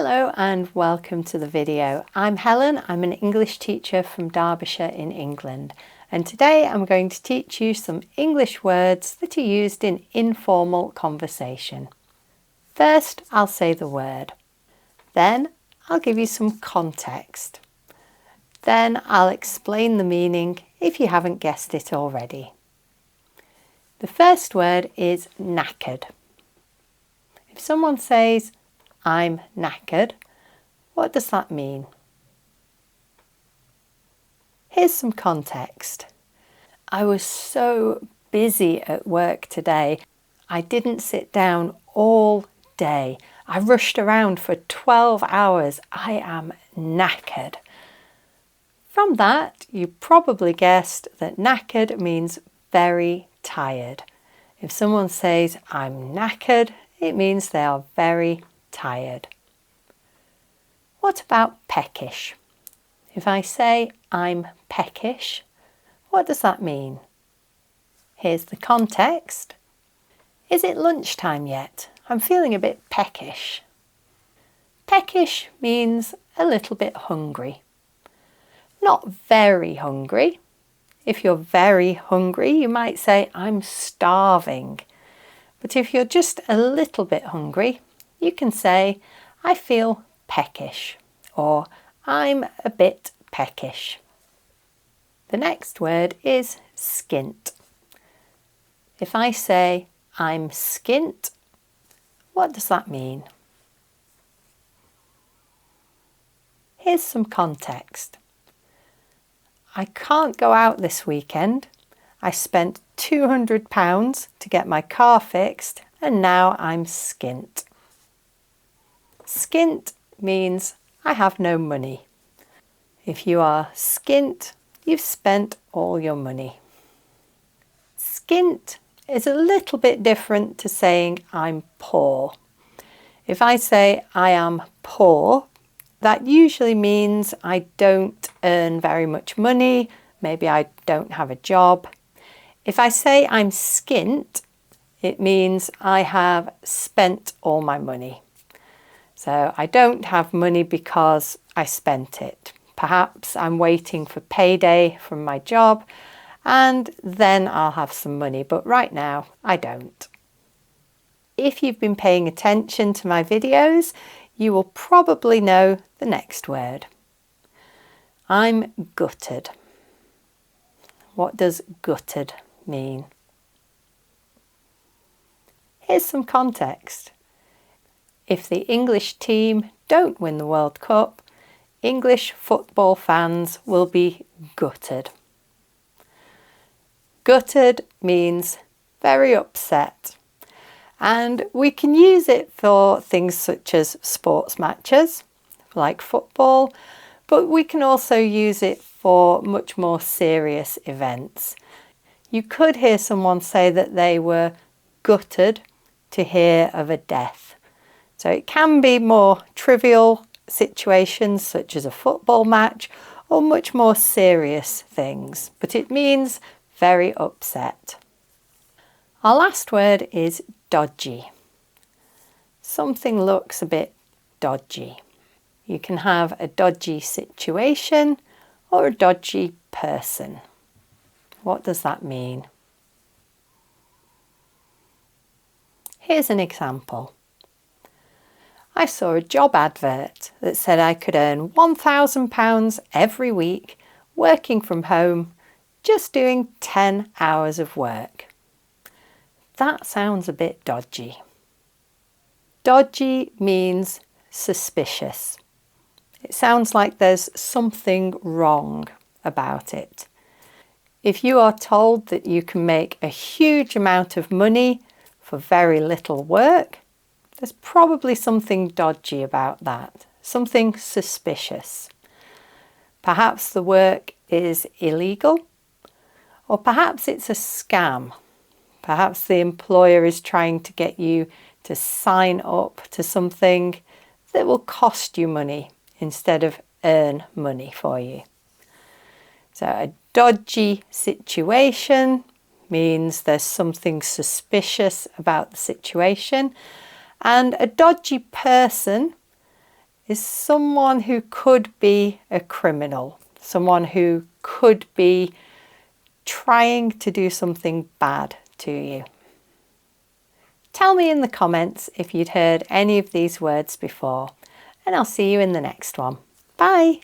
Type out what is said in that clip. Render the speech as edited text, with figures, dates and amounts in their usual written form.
Hello and welcome to the video. I'm Helen, I'm an English teacher from Derbyshire in England, and today I'm going to teach you some English words that are used in informal conversation. First, I'll say the word. Then I'll give you some context. Then I'll explain the meaning if you haven't guessed it already. The first word is knackered. If someone says, "I'm knackered," what does that mean? Here's some context. I was so busy at work today. I didn't sit down all day. I rushed around for 12 hours. I am knackered. From that, you probably guessed that knackered means very tired. If someone says, "I'm knackered," it means they are very tired. What about peckish? If I say I'm peckish, what does that mean? Here's the context. Is it lunchtime yet? I'm feeling a bit peckish. Peckish means a little bit hungry. Not very hungry. If you're very hungry, you might say I'm starving. But if you're just a little bit hungry, you can say, I feel peckish, or I'm a bit peckish. The next word is skint. If I say, I'm skint, what does that mean? Here's some context. I can't go out this weekend. I spent £200 to get my car fixed, and now I'm skint. Skint means I have no money. If you are skint, you've spent all your money. Skint is a little bit different to saying I'm poor. If I say I am poor, that usually means I don't earn very much money, maybe I don't have a job. If I say I'm skint, it means I have spent all my money. So I don't have money because I spent it. Perhaps I'm waiting for payday from my job and then I'll have some money, but right now I don't. If you've been paying attention to my videos, you will probably know the next word. I'm gutted. What does gutted mean? Here's some context. If the English team don't win the World Cup, English football fans will be gutted. Gutted means very upset, and we can use it for things such as sports matches, like football, but we can also use it for much more serious events. You could hear someone say that they were gutted to hear of a death. So it can be more trivial situations such as a football match or much more serious things, but it means very upset. Our last word is dodgy. Something looks a bit dodgy. You can have a dodgy situation or a dodgy person. What does that mean? Here's an example. I saw a job advert that said I could earn £1,000 every week working from home, just doing 10 hours of work. That sounds a bit dodgy. Dodgy means suspicious. It sounds like there's something wrong about it. If you are told that you can make a huge amount of money for very little work, there's probably something dodgy about that, something suspicious. Perhaps the work is illegal, or perhaps it's a scam. Perhaps the employer is trying to get you to sign up to something that will cost you money instead of earn money for you. So a dodgy situation means there's something suspicious about the situation. And a dodgy person is someone who could be a criminal, someone who could be trying to do something bad to you. Tell me in the comments if you'd heard any of these words before, and I'll see you in the next one. Bye!